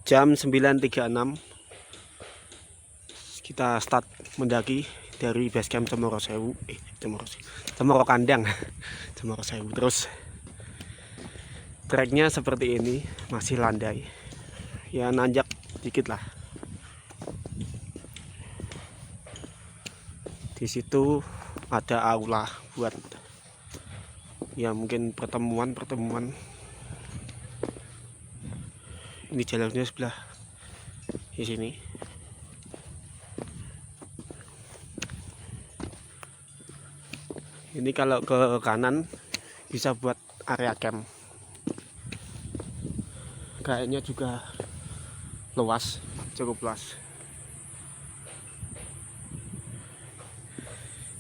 Jam 9.36 kita start mendaki dari base camp Cemoro Sewu, Cemoro Kandang, Cemoro Sewu. Terus treknya seperti ini, masih landai, ya nanjak dikit lah. Di situ ada aula buat ya mungkin pertemuan. Ini jalurnya sebelah di sini. Ini kalau ke kanan bisa buat area camp. Kayaknya juga luas, cukup luas.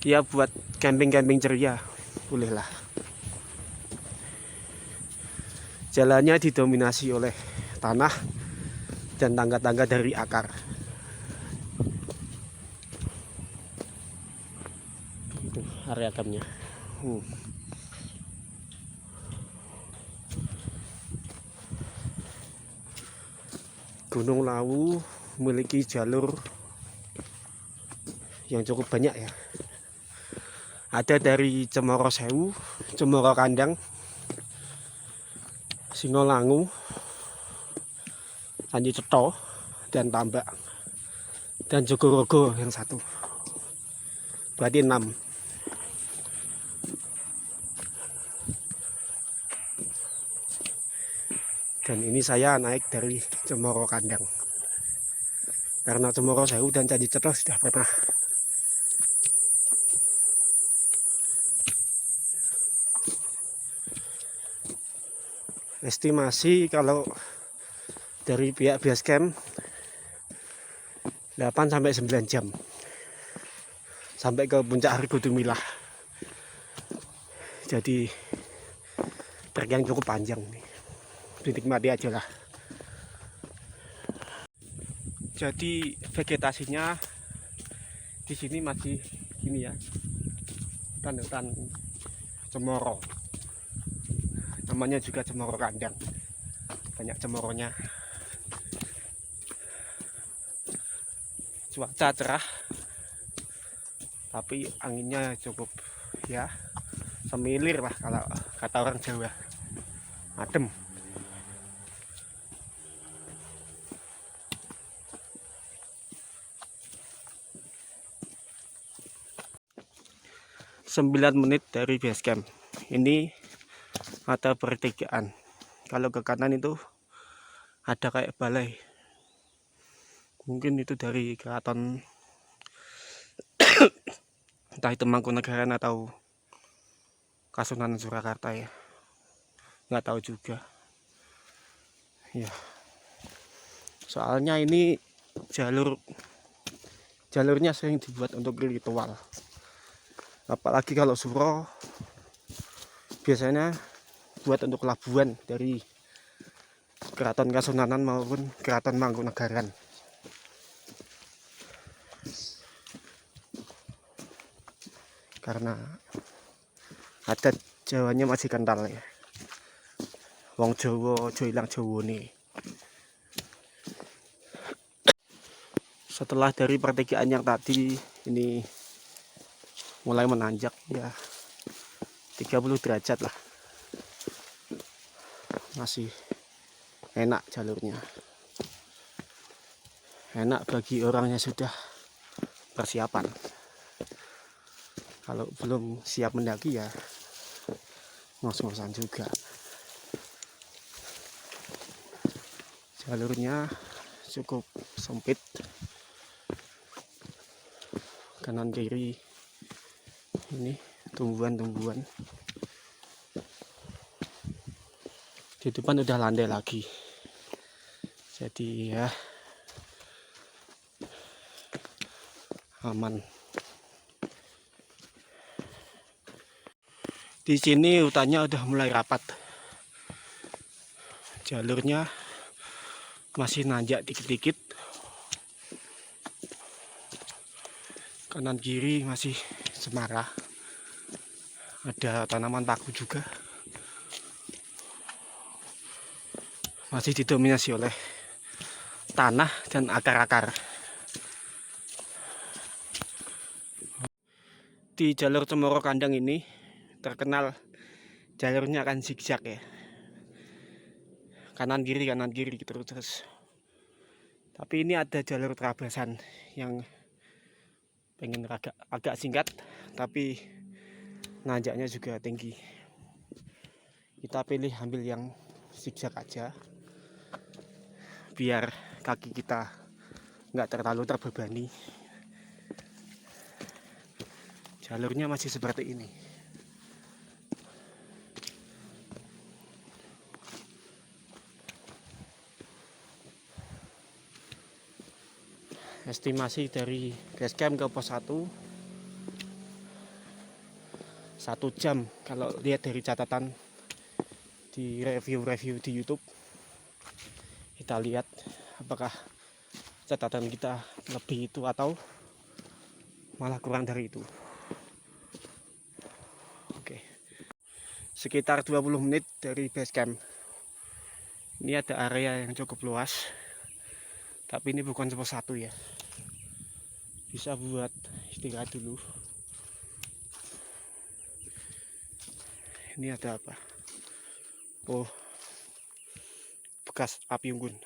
Ya buat camping ceria, bolehlah. Jalannya didominasi oleh tanah dan tangga-tangga dari akar. Itu area campnya. Gunung Lawu memiliki jalur yang cukup banyak ya. Ada dari Cemoro Sewu, Cemoro Kandang, Singolangu, Tanjung Ceto, dan Tambak, dan Jogorogo yang satu. Berarti 6. Dan ini saya naik dari Cemoro Kandang. Karena Cemoro Sewu dan Tanjung Ceto sudah pernah. Estimasi kalau dari pihak base camp 8-9 jam sampai ke puncak Hargodumilah. Jadi trek yang cukup panjang nih, dinikmati aja lah. Jadi vegetasinya di sini masih gini ya, hutan cemoro. Namanya juga Cemoro Kandang, banyak cemoronya. Cuaca cerah, tapi anginnya cukup ya semilir lah kalau kata orang Jawa, adem. Sembilan menit dari base camp ini ada pertigaan. Kalau ke kanan itu ada kayak balai, mungkin itu dari keraton entah itu Mangkunegaran atau Kasunanan Surakarta ya, nggak tahu juga ya. Soalnya ini jalurnya sering dibuat untuk ritual, apalagi kalau suro biasanya buat untuk labuan dari Keraton Kasunanan maupun Keraton Mangkunegaran. Karena adat Jawanya masih kental ya. Wong Jawa aja ilang Jawane. Setelah dari pertigaan yang tadi ini mulai menanjak ya 30 derajat lah. Masih enak jalurnya. Enak bagi orang yang sudah persiapan. Kalau belum siap mendaki ya ngos-ngosan juga. Jalurnya cukup sempit, kanan kiri ini tumbuhan-tumbuhan. Di depan udah landai lagi, jadi ya aman. Di sini hutannya udah mulai rapat, jalurnya masih nanjak dikit-dikit, kanan kiri masih cemara, ada tanaman paku juga, masih didominasi oleh tanah dan akar-akar. Di jalur Cemoro Kandang ini terkenal jalurnya akan zigzag ya, kanan kiri gitu terus. Tapi ini ada jalur terabasan yang pengen agak singkat tapi nanjaknya juga tinggi. Kita pilih ambil yang zigzag aja biar kaki kita nggak terlalu terbebani. Jalurnya masih seperti ini. Estimasi dari base camp ke pos 1 1 jam kalau lihat dari catatan di review di YouTube. Kita lihat apakah catatan kita lebih itu atau malah kurang dari itu. Oke. Sekitar 20 menit dari base camp. Ini ada area yang cukup luas. Tapi ini bukan pos 1 ya. Bisa buat istirahat dulu. Ini ada apa? Oh, bekas api unggun.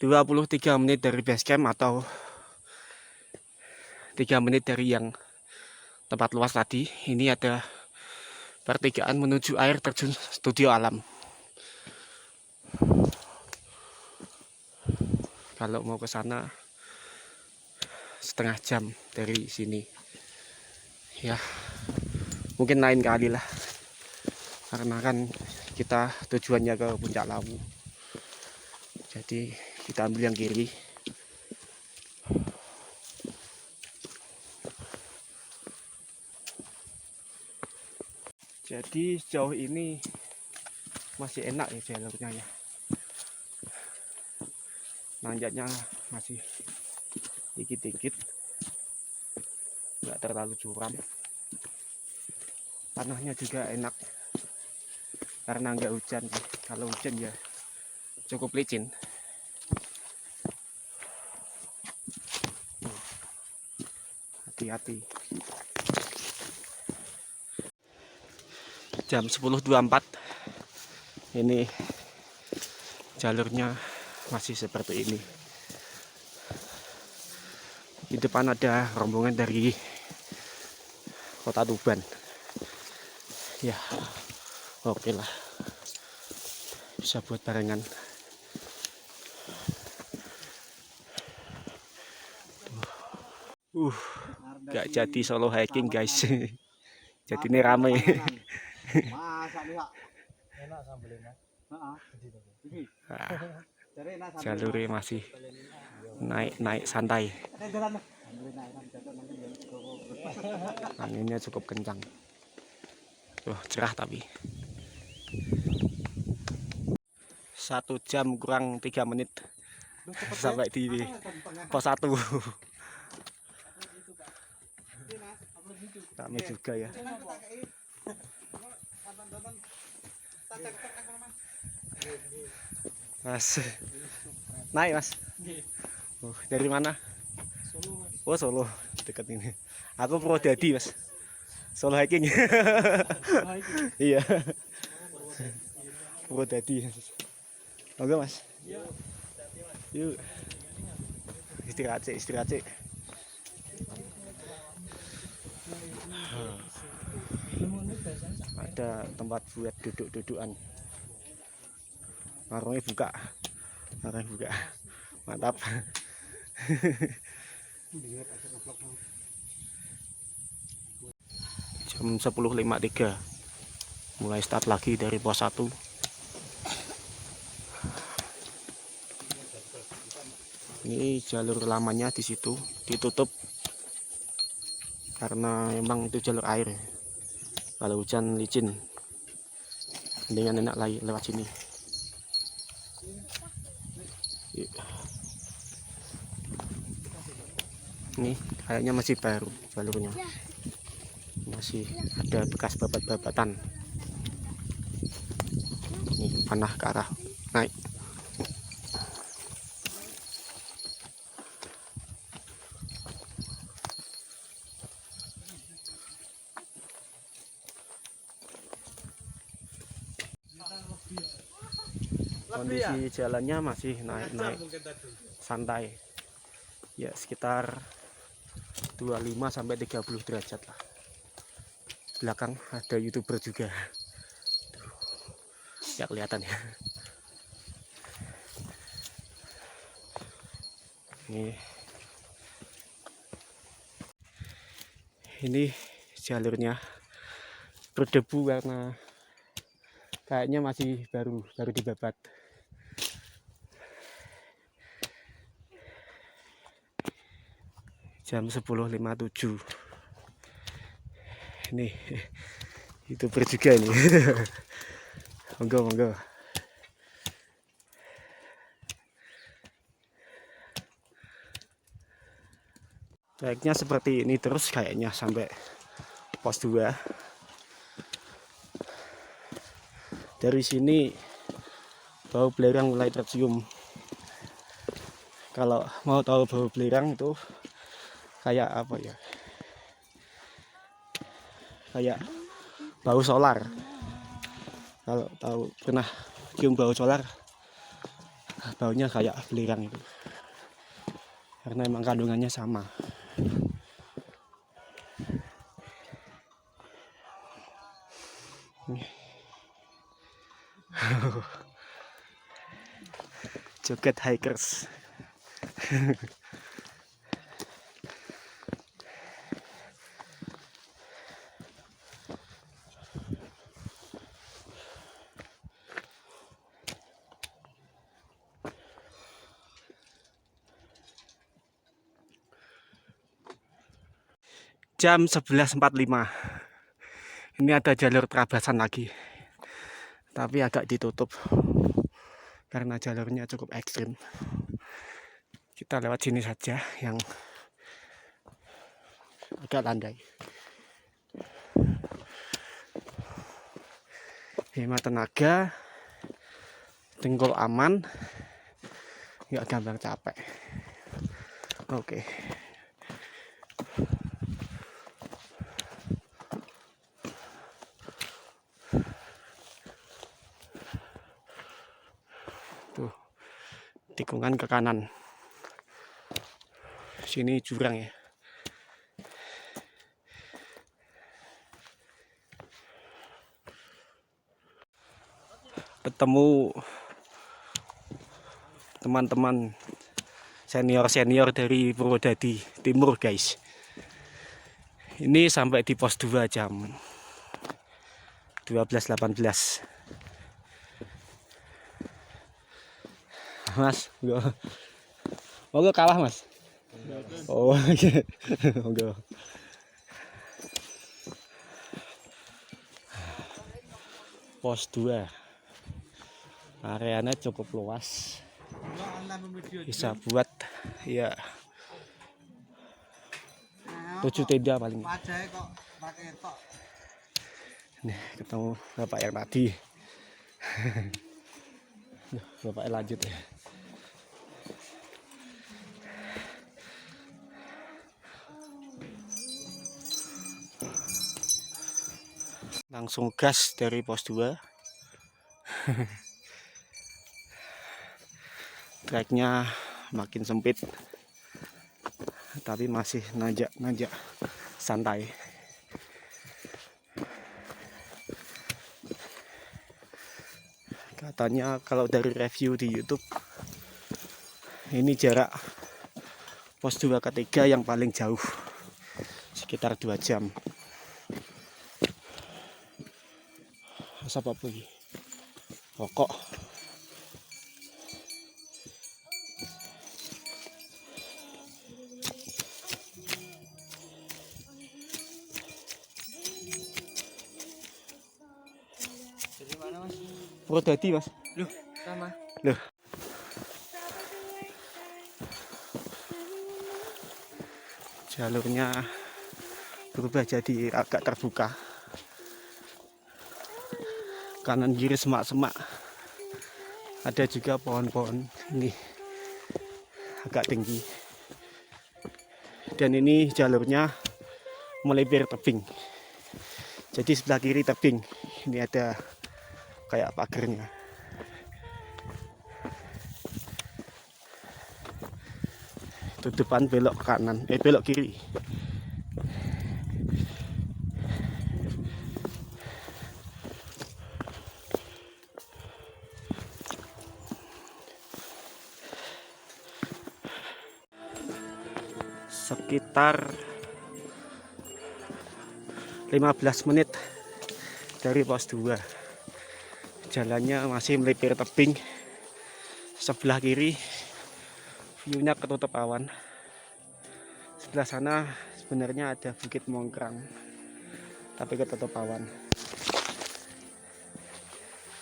23 menit dari base camp atau 3 menit dari yang tempat luas tadi. Ini ada pertigaan menuju air terjun Studio Alam. Kalau mau ke sana setengah jam dari sini. Ya, mungkin lain kali lah. Karena kan kita tujuannya ke Puncak Lawu. Jadi kita ambil yang kiri. Jadi sejauh ini masih enak ya jalurnya ya. Nanjaknya masih dikit-dikit, nggak terlalu curam. Tanahnya juga enak karena nggak hujan. Kalau hujan ya cukup licin. Hati-hati. Jam 10.24. Ini jalurnya masih seperti ini. Di depan ada rombongan dari Kota Tuban. Ya, oke lah. Bisa buat barengan. Gak jadi solo hiking guys. Jadi ini ramai. Jalurnya masih naik santai. Anginnya cukup kencang. Cerah tapi 1 jam kurang 3 menit sampai di pos 1. Ramai juga ya. Mas, naik mas. Dari mana? Oh Solo, dekat ini. Aku Purwodadi mas. Solo hiking. Iya. Purwodadi. Oke mas. Yuk. Istirahat sih. Ada tempat buat duduk-dudukan. Warungnya buka. Mantap. Jam 10.53 mulai start lagi dari pos 1. Ini jalur lamanya di situ ditutup karena memang itu jalur air. Kalau hujan licin, mendingan enak lewat sini. Ini kayaknya masih baru jalurnya, masih ada bekas babat-babatan. Nih tanah ke arah naik. Kondisi jalannya masih naik-naik santai ya, sekitar 25 sampai 30 derajat lah. Belakang ada YouTuber juga. Tuh, ya kelihatan ya. Ini jalurnya berdebu karena kayaknya masih baru dibabat. Jam 10.57. Ini YouTuber juga ini. Monggo. Baiknya seperti ini terus kayaknya sampai pos 2. Dari sini bau belerang mulai tercium. Kalau mau tahu bau belerang itu kayak apa ya? Kayak bau solar. Kalau tahu pernah cium bau solar, baunya kayak belerang itu. Karena emang kandungannya sama. Joget hikers. Jam 11.45. Ini ada jalur terabasan lagi, tapi agak ditutup karena jalurnya cukup ekstrim. Kita lewat sini saja yang agak landai. Hemat tenaga, dengkul aman, nggak gampang capek. Oke. Tuh, tikungan ke kanan. Sini jurang ya. Ketemu teman-teman senior dari Purwodadi Timur, guys. Ini sampai di pos 2 jam 12.18. Mas, mau kalah mas? Oh iya. Pos 2 areanya cukup luas, bisa buat ya 7 tenda paling. Nih ketemu bapak yang tadi. Bapaknya lanjut ya. Langsung gas dari pos 2. Treknya makin sempit, tapi masih nanjak santai. Katanya kalau dari review di YouTube, ini jarak pos 2 ke 3 yang paling jauh, sekitar 2 jam. Asap apa lagi? Rokok. Dari mana mas? Purwodadi mas. Loh, sama. Loh. Jalurnya berubah jadi agak terbuka. Kanan kiri semak-semak, Ada juga pohon-pohon ini agak tinggi. Dan ini jalurnya melipir tebing. Jadi sebelah kiri tebing. Ini ada kayak pagernya. Itu depan belok kanan, belok kiri. Sekitar 15 menit dari pos 2. Jalannya masih melipir tebing. Sebelah kiri view-nya ketutup awan. Sebelah sana sebenarnya ada Bukit Mongkrang, tapi ketutup awan.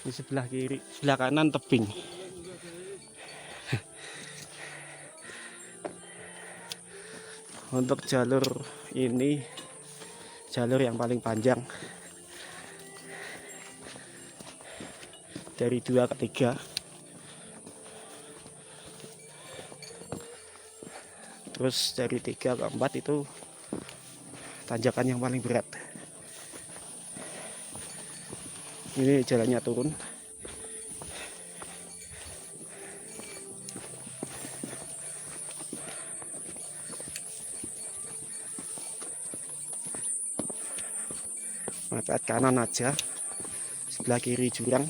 Di sebelah kiri, sebelah kanan tebing. Untuk jalur ini jalur yang paling panjang dari 2 ke 3. Terus dari 3 ke 4 itu tanjakan yang paling berat. Ini jalannya turun. Mepet kanan aja, sebelah kiri jurang,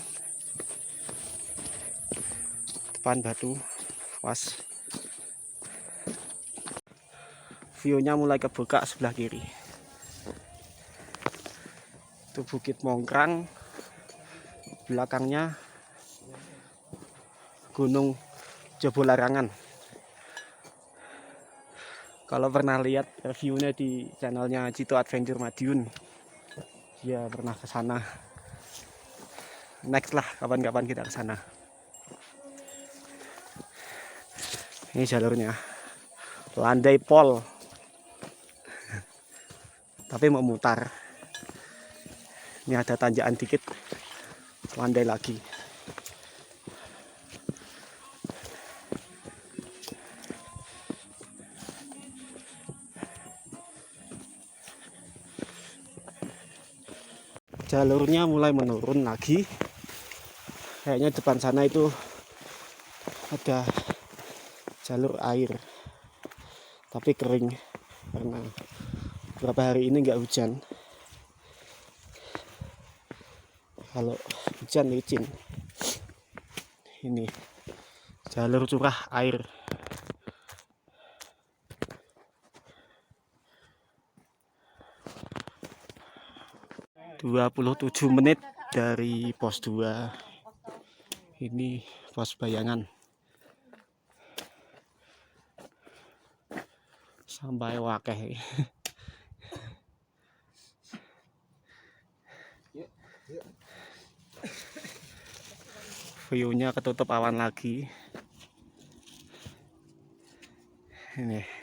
depan batu, was. View-nya mulai kebuka sebelah kiri. Itu Bukit Mongkrang, belakangnya Gunung Jabolarangan. Kalau pernah lihat reviewnya di channelnya Cito Adventure Madiun, ya pernah ke sana. Next lah, kapan-kapan kita ke sana. Ini jalurnya landai pol, tapi mau mutar. Ini ada tanjakan dikit, landai lagi. Jalurnya mulai menurun lagi. Kayaknya depan sana itu ada jalur air, tapi kering karena beberapa hari ini nggak hujan. Kalau hujan licin. Ini jalur curah air. 27 menit dari pos 2. Ini pos Bayangan. Sampai wakeh. View-nya ketutup awan lagi. Ini.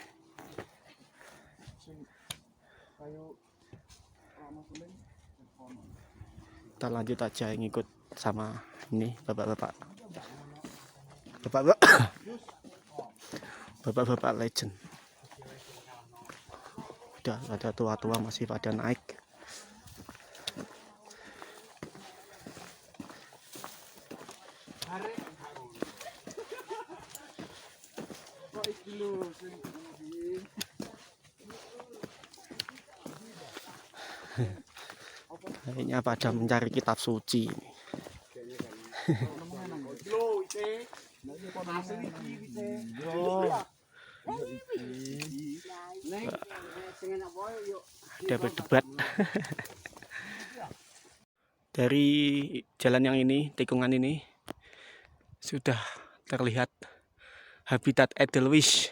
Kita lanjut aja ngikut sama ini bapak-bapak. Bapak-bapak legend. Udah ada tua-tua masih pada naik. Kayaknya pada mencari kitab suci ini. Ada berdebat. Dari jalan yang ini, tikungan ini sudah terlihat habitat Edelweiss.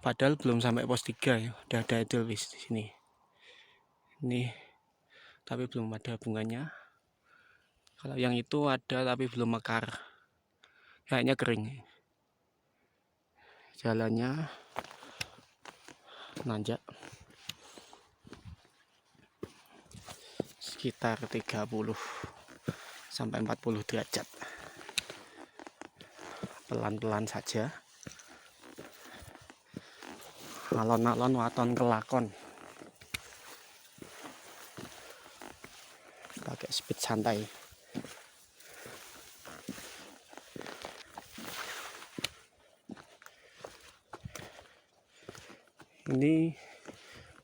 Padahal belum sampai pos 3 ya, udah ada Edelweiss di sini. Ini tapi belum ada bunganya. Kalau yang itu ada tapi belum mekar. Kayaknya kering. Jalannya nanjak. Sekitar 30 sampai 40 derajat. pelan-pelan saja, alon-alon waton kelakon, pakai speed santai. Ini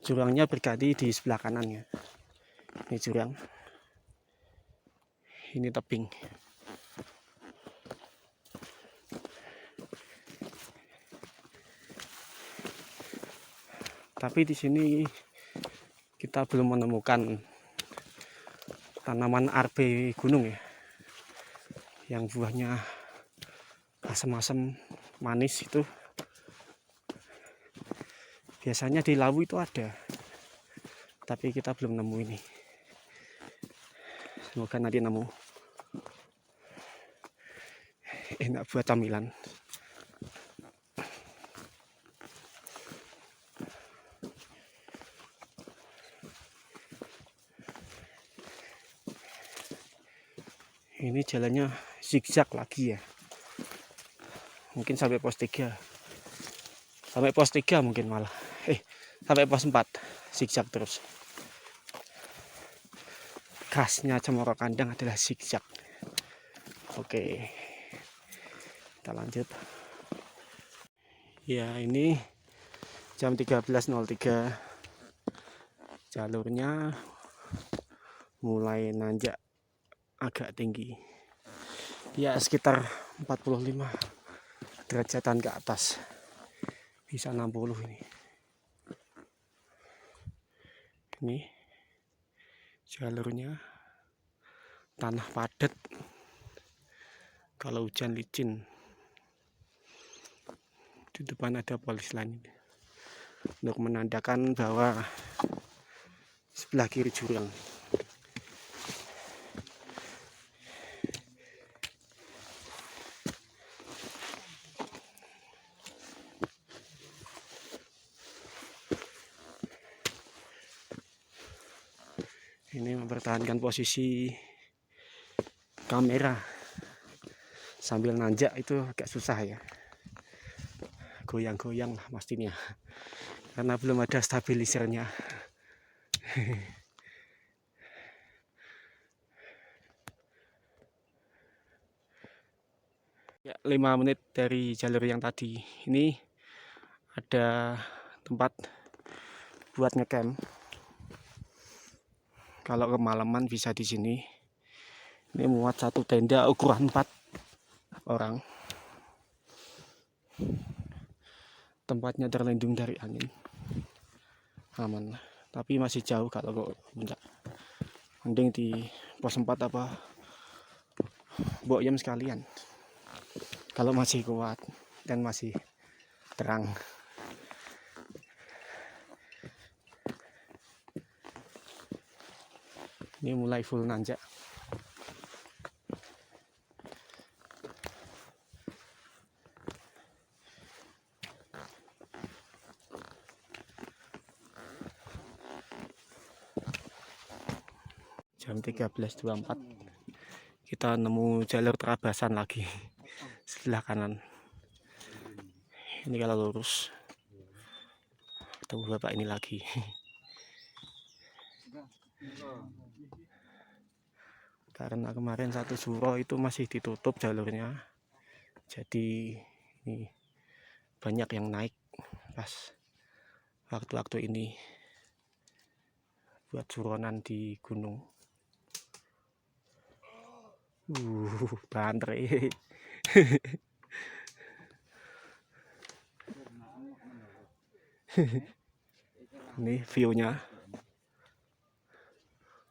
jurangnya berganti di sebelah kanan ya. Ini jurang, ini tebing. Tapi di sini kita belum menemukan tanaman arbe gunung ya, yang buahnya asam-asam manis itu. Biasanya di Lawu itu ada, tapi kita belum nemu ini. Semoga nanti nemu. Enak buat camilan. Ini jalannya zigzag lagi ya. Mungkin sampai pos 3. Sampai pos 3 mungkin malah. Sampai pos 4 zigzag terus. Khasnya Cemoro Kandang adalah zigzag. Oke. Kita lanjut. Ya, ini jam 13.03. Jalurnya mulai nanjak agak tinggi. Ya, sekitar 45 derajatan ke atas. Bisa 60 ini. Ini jalurnya tanah padat, kalau hujan licin. Di depan ada polis lain untuk menandakan bahwa sebelah kiri jurang. Ini mempertahankan posisi kamera sambil nanjak itu agak susah ya, goyang-goyang lah pastinya karena belum ada stabilisernya. Ya, 5 menit dari jalur yang tadi. Ini ada tempat buat ngecamp. Kalau kemalaman bisa di sini. Ini muat satu tenda ukuran 4 orang. Tempatnya terlindung dari angin, aman. Tapi masih jauh kalau ke puncak. Mending di pos 4 apa Mbok Yem sekalian. Kalau masih kuat dan masih terang. Ini mulai full nanjak. Jam 13.24 kita nemu jalur terabasan lagi sebelah kanan. Ini kalau lurus ketemu bapak ini lagi. Karena kemarin satu suro itu masih ditutup jalurnya, jadi ini banyak yang naik pas waktu-waktu ini buat suronan di gunung. Bantre. Ini view-nya.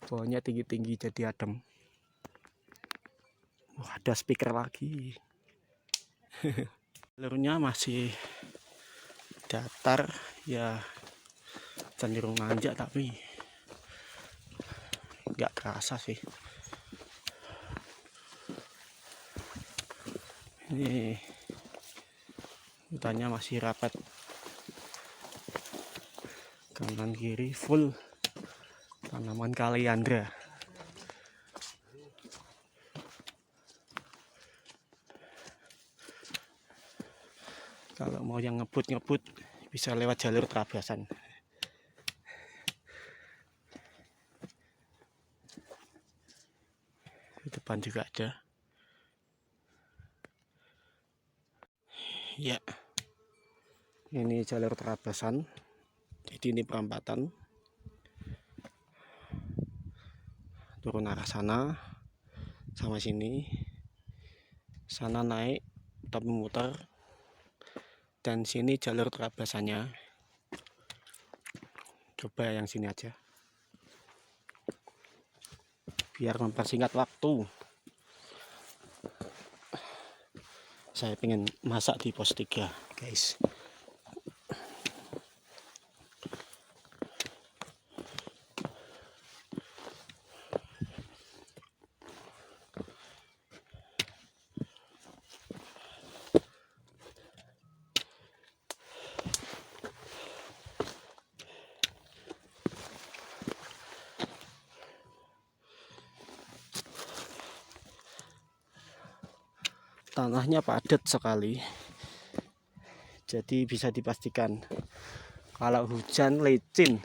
Pohonnya tinggi-tinggi jadi adem. Wah, ada speaker lagi. Jalurnya masih datar ya, cenderung nanjak tapi nggak kerasa sih. Ini hutannya masih rapat, kanan kiri full tanaman kaliandra. Kalau mau yang ngebut bisa lewat jalur terabasan. Di depan juga ada. Ya, ini jalur terabasan. Jadi ini perempatan. Turun arah sana, sama sini. Sana naik, tapi muter. Dan sini jalur terabasannya. Coba yang sini aja. Biar mempersingkat waktu. Saya pengen masak di pos 3, guys. Tanahnya padat sekali, jadi bisa dipastikan kalau hujan licin.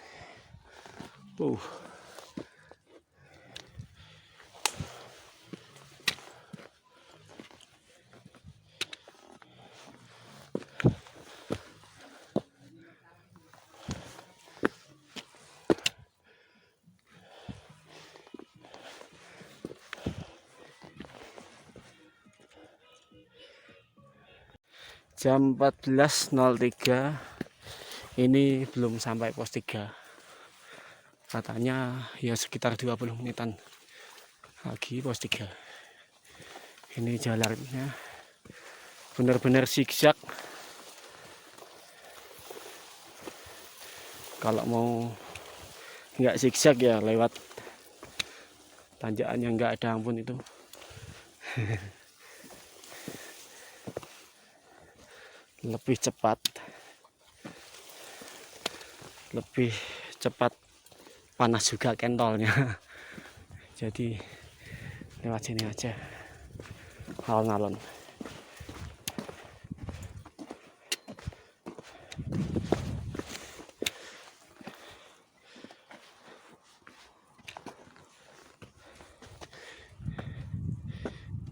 Jam 14.03 ini belum sampai pos 3. Katanya ya sekitar 20 menitan lagi pos 3. Ini jalannya benar-benar zigzag. Kalau mau nggak zigzag ya lewat tanjakan yang nggak ada ampun itu. Lebih cepat panas juga kentolnya. Jadi lewat sini aja alon-alon.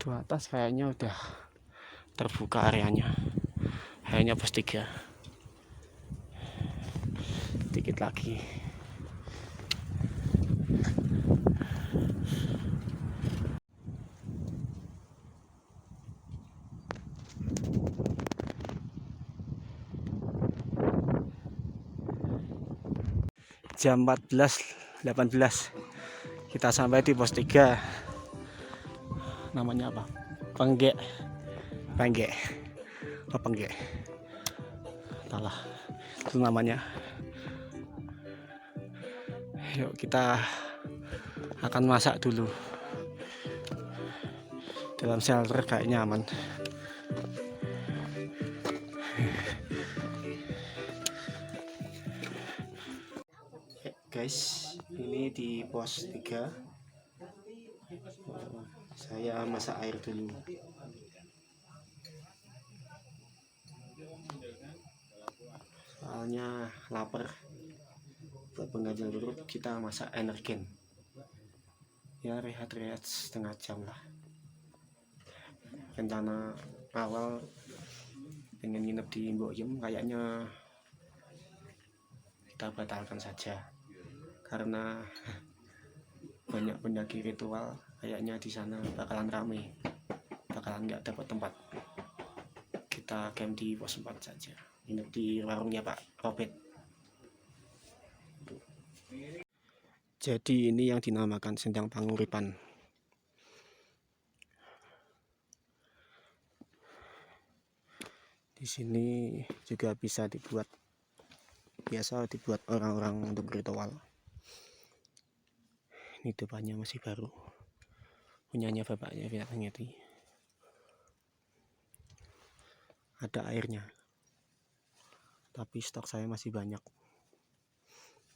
Di atas kayaknya udah terbuka areanya. Hanya pos 3. Dikit lagi. Jam 14.18 kita sampai di pos 3. Namanya apa? Penggek. Entahlah itu namanya. Yuk kita akan masak dulu. Dalam shelter kayaknya aman. Guys, ini di pos 3. Saya masak air dulu. Soalnya lapar. Buat penggantian dulu kita masak energen. Ya rehat-rehat setengah jam lah. Rencana awal pengen nginep di Mbok Yem, kayaknya kita batalkan saja karena banyak pendaki ritual. Kayaknya di sana bakalan rame, bakalan nggak dapat tempat. Kita camp di pos 4 saja, nginep di warungnya Pak Robert. Jadi ini yang dinamakan Sendang Panguripan. Di sini juga bisa dibuat, biasa dibuat orang-orang untuk ritual. Ini depannya masih baru, punyanya bapaknya Vietnamiti. Ada airnya, tapi stok saya masih banyak.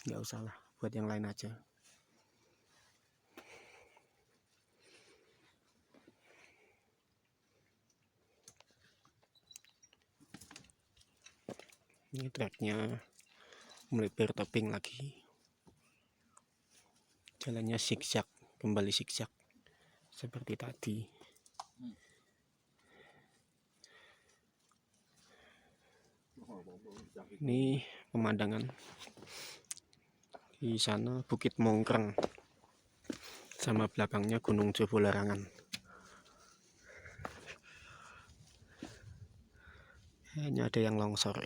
Nggak usah lah, buat yang lain aja. Ini treknya melipir tebing lagi. Jalannya zigzag, kembali zigzag seperti tadi. Ini pemandangan di sana Bukit Mongkreng sama belakangnya Gunung Jabo Larangan. Hanya ada yang longsor.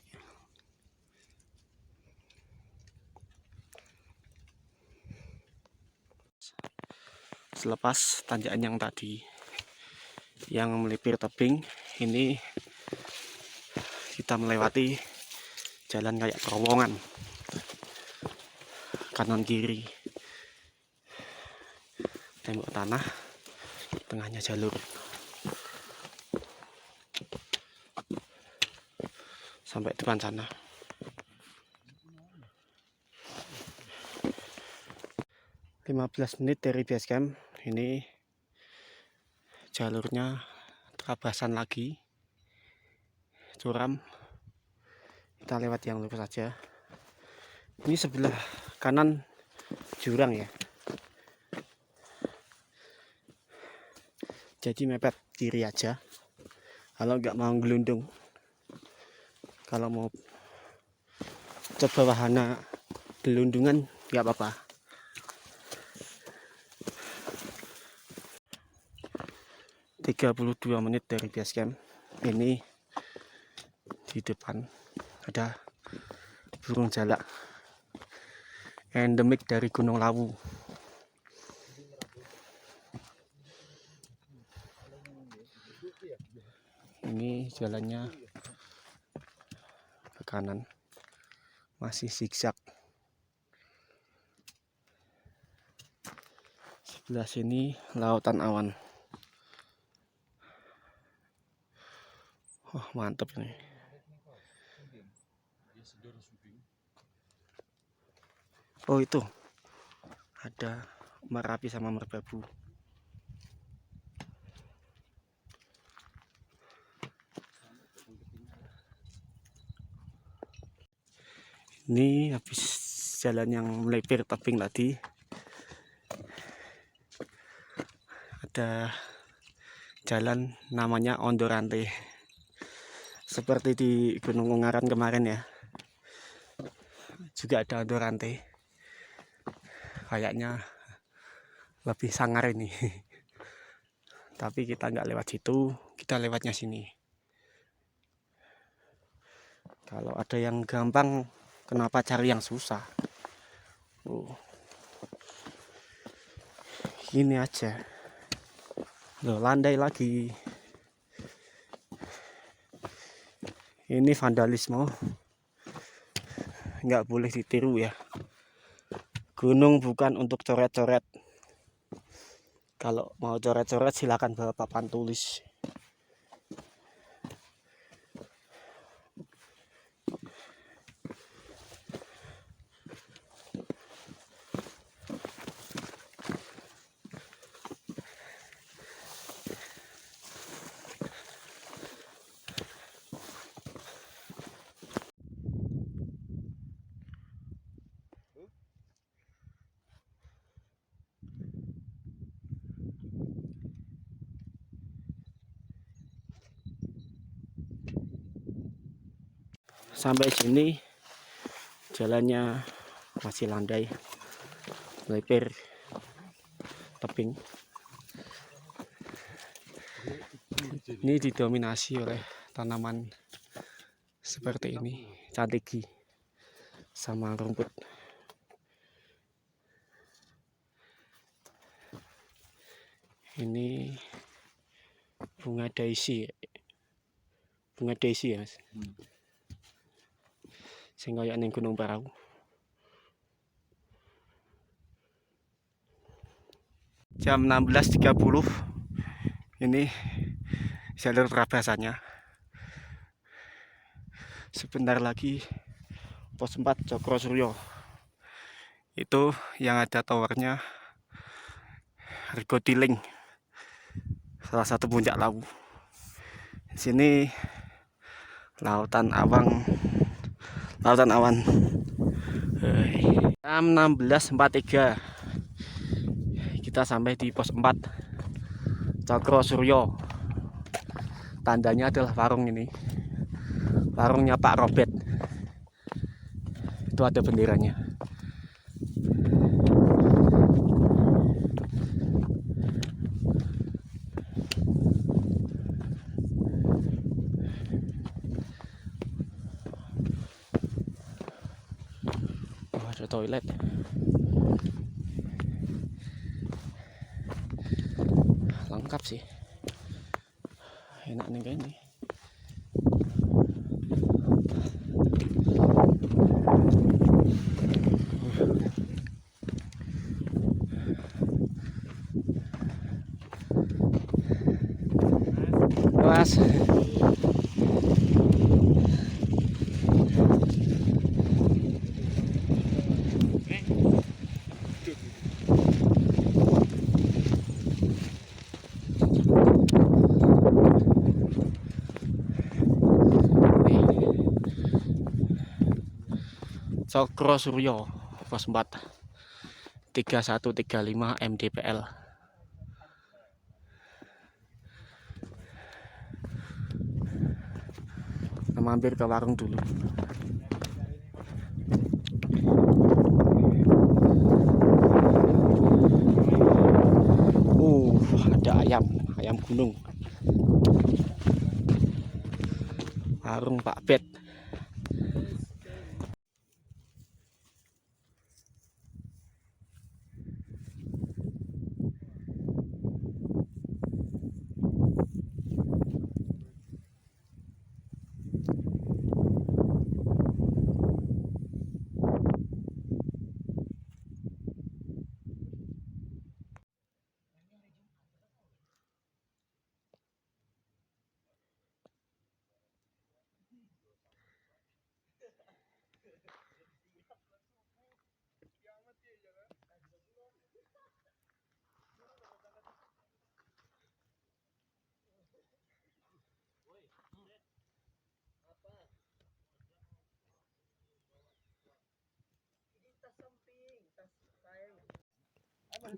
Selepas tanjakan yang tadi yang melipir tebing, ini kita melewati jalan kayak terowongan kanan kiri, tembok tanah, tengahnya jalur. Sampai depan sana. "15 menit dari base camp." Ini jalurnya terabasan lagi, curam. Kita lewat yang lurus saja. Ini sebelah kanan jurang ya, jadi mepet kiri aja kalau nggak mau gelundung. Kalau mau coba wahana gelundungan nggak apa-apa. "32 menit dari base camp." Ini di depan ada burung jalak endemik dari Gunung Lawu. Ini jalannya ke kanan, masih zigzag. Sebelah sini lautan awan. Oh, mantap ini. Oh, itu ada Merapi sama Merbabu. Ini habis jalan yang melipir tebing tadi, ada jalan namanya Ondorante, seperti di Gunung Ungaran kemarin ya, juga ada Ondorante. Kayaknya lebih sangar ini. Tapi kita nggak lewat situ, kita lewatnya sini. Kalau ada yang gampang, kenapa cari yang susah? Ini aja. Loh, landai lagi. Ini vandalisme, nggak boleh ditiru ya. Gunung bukan untuk coret-coret. Kalau mau coret-coret silakan bawa papan tulis. Sampai sini jalannya masih landai, melipir tebing. Ini didominasi oleh tanaman seperti ini, cantigi sama rumput. Ini bunga daisy ya, Mas. Sing kaya ning Gunung Parau. Jam 16.30. Ini jalur terabasannya. Sebentar lagi pos 4 Cokro Suryo. Itu yang ada towernya Rego Tiling, salah satu puncak Lawu. Di sini lautan awang lautan awan. Jam 16.43 kita sampai di pos 4 Cokro Suryo. Tandanya adalah warung ini, warungnya Pak Robert. Itu ada benderanya. Oh, ada toilet. Lengkap sih, enak nih kayaknya. Mas, Cokro Suryo pos 4 3135 MDPL. Kita mampir ke warung dulu. Ada ayam gunung. Warung Pak Bet.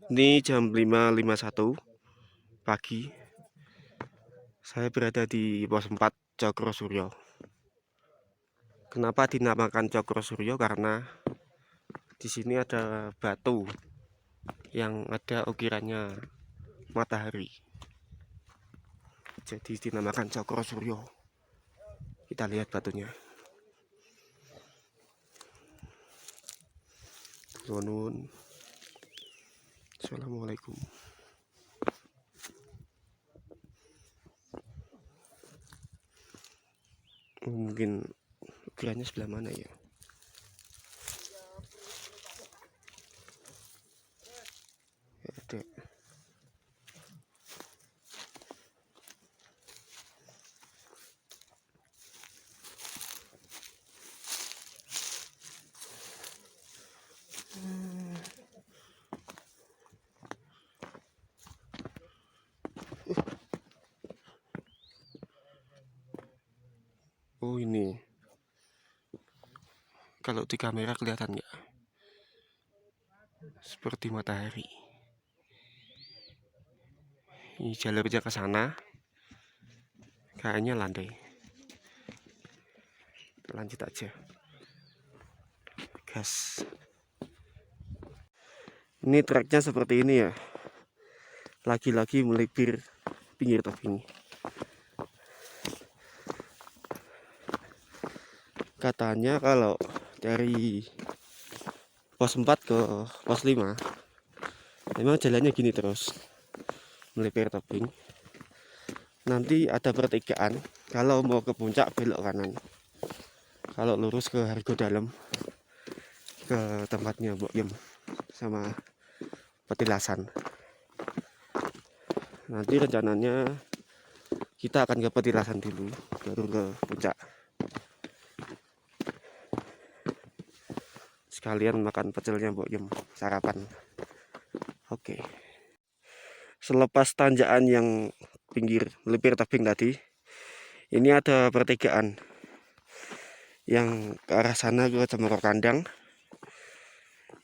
Ini jam 5.51 pagi. Saya berada di pos 4 Cokro Suryo. Kenapa dinamakan Cokro Suryo? Karena di sini ada batu yang ada ukirannya matahari. Jadi dinamakan Cokro Suryo. Kita lihat batunya. Nuwun. Assalamualaikum. Mungkin ukirannya sebelah mana ya? Ada. Oh, ini. Kalau di kamera kelihatan nggak? Seperti matahari. Ini jalurnya ke sana. Kayaknya landai. Lanjut aja. Gas. Ini treknya seperti ini ya. Lagi-lagi melipir pinggir tebing. Katanya kalau dari pos 4 ke pos 5 memang jalannya gini terus, melipir tebing. Nanti ada pertigaan, kalau mau ke puncak belok kanan, kalau lurus ke Hargo Dalam, ke tempatnya Mbok Yem sama petilasan. Nanti rencananya kita akan ke petilasan dulu, baru ke puncak. Sekalian makan pecelnya Mbok Yem, sarapan. Oke. Selepas tanjakan yang pinggir melipir tebing tadi, ini ada pertigaan yang ke arah sana ke Cemoro Kandang,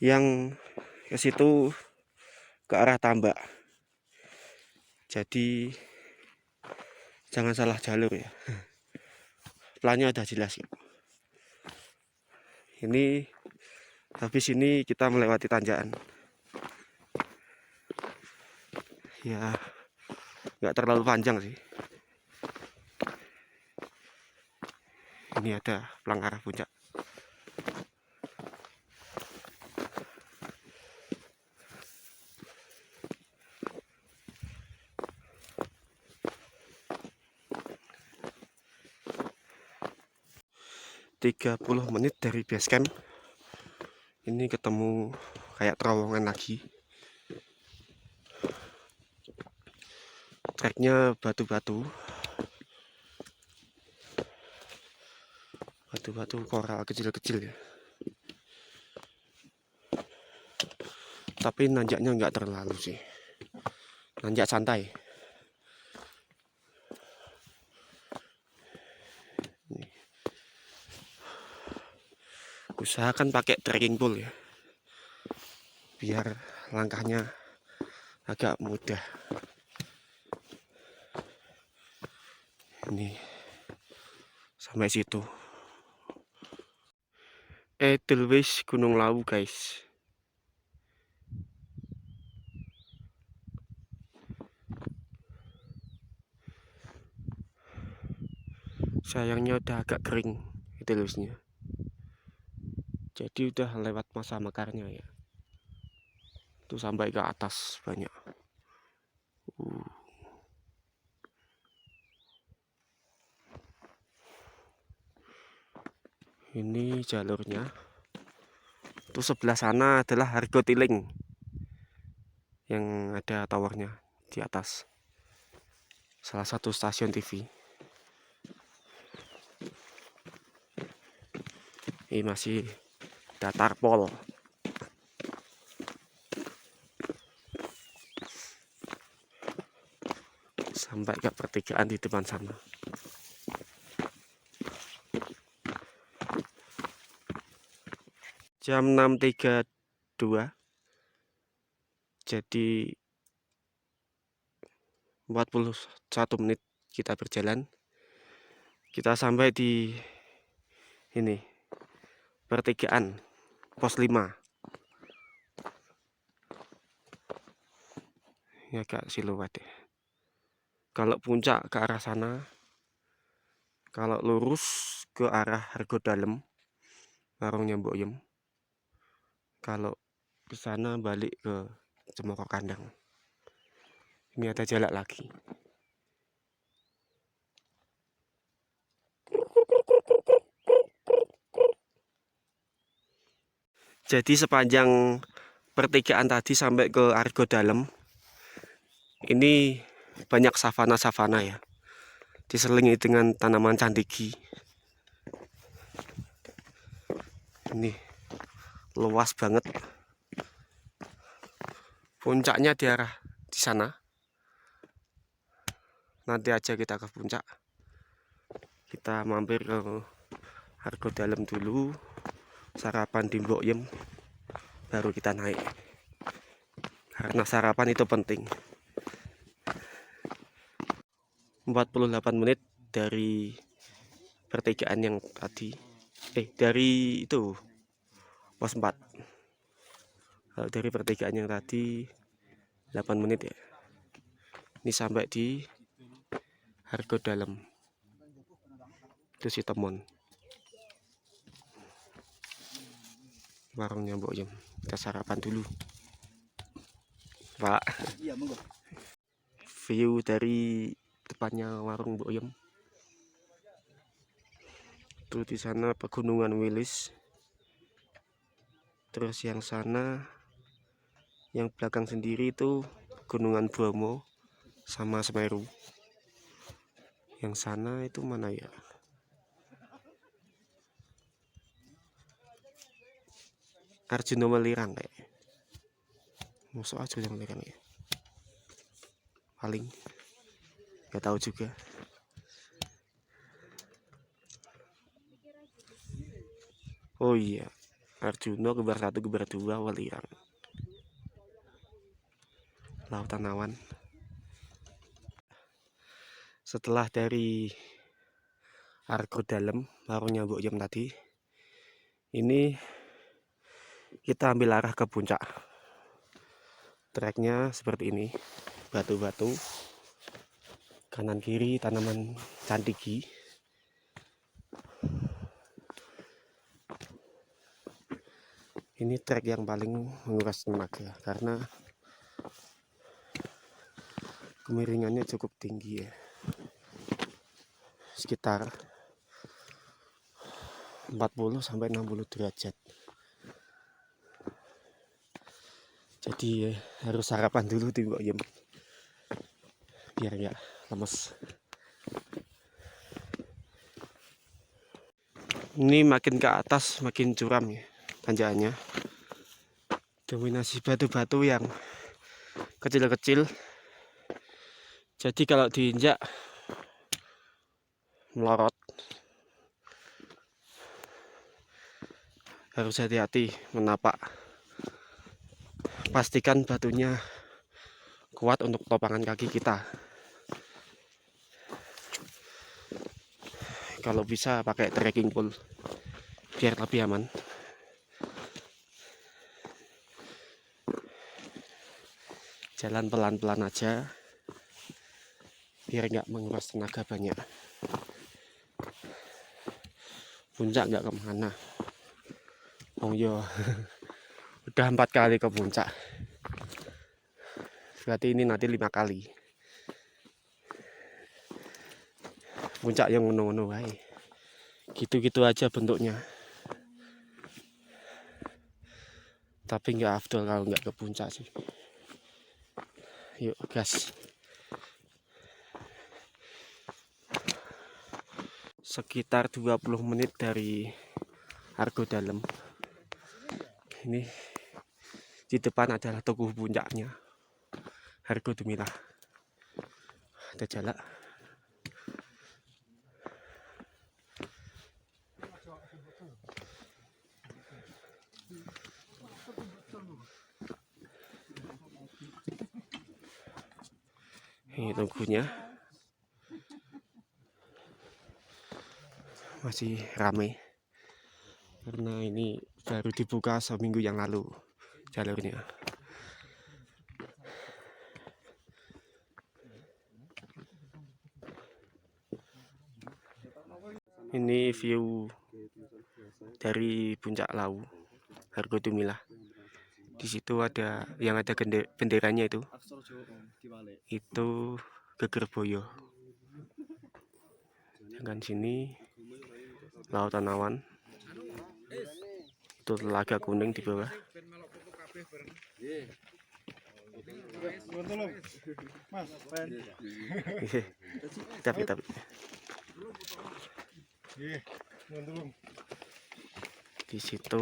yang ke situ ke arah Tambak. Jadi jangan salah jalur ya. Plannya udah jelas ya. Ini habis ini kita melewati tanjakan. Ya nggak terlalu panjang sih. Ini ada pelang arah puncak. Tiga 30 menit dari base camp. Ini ketemu kayak terowongan lagi. Treknya batu-batu. Batu-batu koral kecil-kecil ya. Tapi nanjaknya nggak terlalu sih. Nanjak santai. Usahakan pakai trekking pole ya, biar langkahnya agak mudah. Ini sampai situ Edelweiss Gunung Lawu guys. Sayangnya udah agak kering Edelweissnya, jadi udah lewat masa mekarnya ya. Tuh sampai ke atas banyak. Ini jalurnya. Tuh sebelah sana adalah Hargo Tiling yang ada towernya di atas. Salah satu stasiun TV. Ini masih datar pol. Sampai ke pertigaan di depan sana. Jam 6.32. Jadi 41 menit kita berjalan. Kita sampai di ini pertigaan pos 5. Ini agak siluet ya. Kalau puncak ke arah sana, kalau lurus ke arah Hargo Dalem, warungnya Mbok Yem. Kalau ke sana balik ke Cemoro Kandang. Ini ada jalak lagi. Jadi sepanjang pertigaan tadi sampai ke Argo Dalem, ini banyak savana-savana ya, diselingi dengan tanaman candigi. Ini luas banget. Puncaknya di arah di sana. Nanti aja kita ke puncak. Kita mampir ke Argo Dalem dulu, sarapan di Mbok Yem, baru kita naik. Karena sarapan itu penting. 48 menit dari pertigaan yang tadi. Dari itu pos 4. Kalau dari pertigaan yang tadi 8 menit ya. Ini sampai di Hargo Dalem. Itu si Temon. Warungnya Mbok Yem. Kita sarapan dulu. Pak. Iya, monggo. View dari depannya warung Mbok Yem. Tuh di sana pegunungan Wilis. Terus yang sana, yang belakang sendiri itu Gunungan Bromo sama Semeru. Yang sana itu mana ya? Arjuna Welirang kayak. Musuh Arjuna Welirang ya. Paling nggak tahu juga. Oh iya, Arjuna kembar 1 kembar 2 Welirang. Lautan awan. Setelah dari Argo Dalam baru nyambuk jam tadi, ini kita ambil arah ke puncak. Treknya seperti ini, batu-batu, kanan kiri tanaman candigi. Ini trek yang paling menguras tenaga karena kemiringannya cukup tinggi ya, sekitar 40-60 derajat. Jadi harus sarapan dulu di Mbok Yem biar nggak lemes. Ini makin ke atas makin curam ya tanjakannya. Dominasi batu-batu yang kecil-kecil. Jadi kalau diinjak melorot. Harus hati-hati menapak. Pastikan batunya kuat untuk topangan kaki kita. Kalau bisa pakai trekking pole biar lebih aman. Jalan pelan-pelan aja biar nggak menguras tenaga banyak. Puncak nggak kemana. Oh yo, udah 4 kali ke puncak. Berarti ini nanti 5 kali. Puncak yang ngono-ngono wae. Gitu-gitu aja bentuknya. Tapi nggak afdol kalau nggak ke puncak sih. Yuk gas. Sekitar 20 menit dari Argo Dalam. Ini di depan adalah tugu puncaknya, Argo Dumilah. Ada jalan. Ini tunggunya masih ramai karena ini baru dibuka seminggu yang lalu jalurnya. Ini view dari puncak Lawu Argo Dumilah. Di situ ada yang ada benderanya itu Gegerboyo. Dengan sini lautan awan, itu Telaga Kuning di bawah. Tapi di situ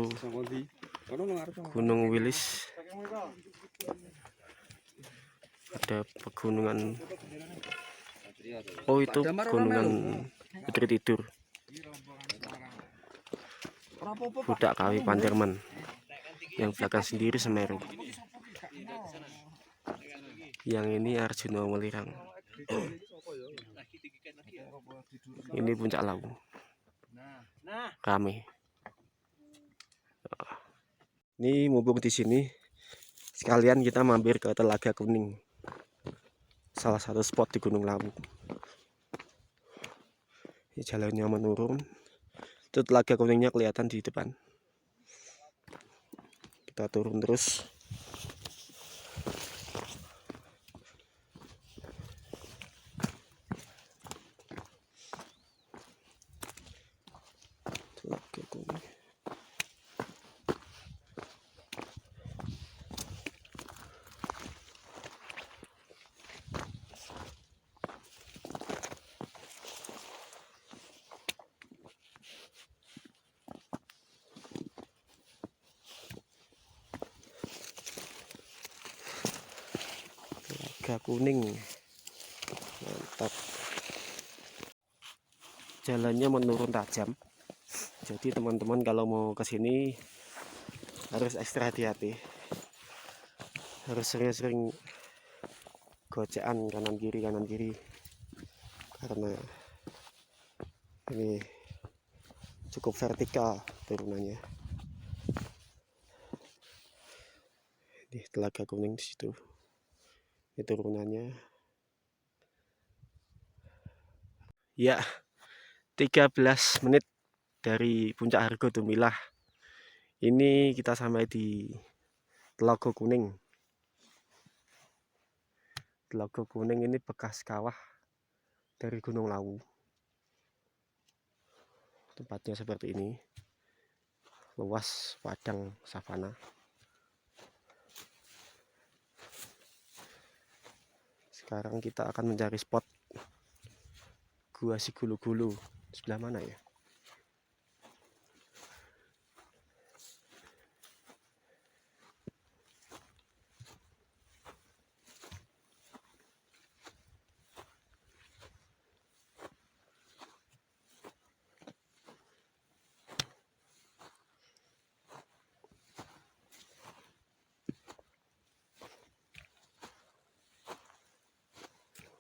Gunung Wilis, ada pegunungan. Oh itu gunungan Putri Tidur, Budak Kawi Panderman. Yang belakang sendiri Semeru. Yang ini Arjuna Welirang. Ini puncak Lawu. Rame. Ini mumpung di sini, sekalian kita mampir ke Telaga Kuning, salah satu spot di Gunung Lawu. Ini jalannya menurun. Itu Telaga Kuningnya kelihatan di depan. Kita turun terus. Telaga Kuning. Telaga Kuning, mantap. Jalannya menurun tajam. Jadi teman-teman kalau mau ke sini harus ekstra hati-hati, harus sering-sering gocekan kanan kiri karena ini cukup vertikal turunannya. Di Telaga Kuning di situ ini turunannya ya. 13 menit dari Puncak Argo Dumilah ini kita sampai di Telaga Kuning. Telaga Kuning ini bekas kawah dari Gunung Lawu. Tempatnya seperti ini, luas padang savana. Sekarang kita akan mencari spot Gua Sigulu-gulu. Sebelah mana ya?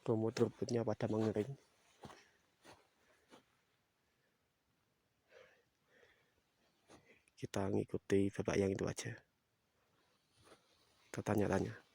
Rumput rumputnya pada mengering. Kita ngikuti bapak yang itu aja. Kita tanya-tanya.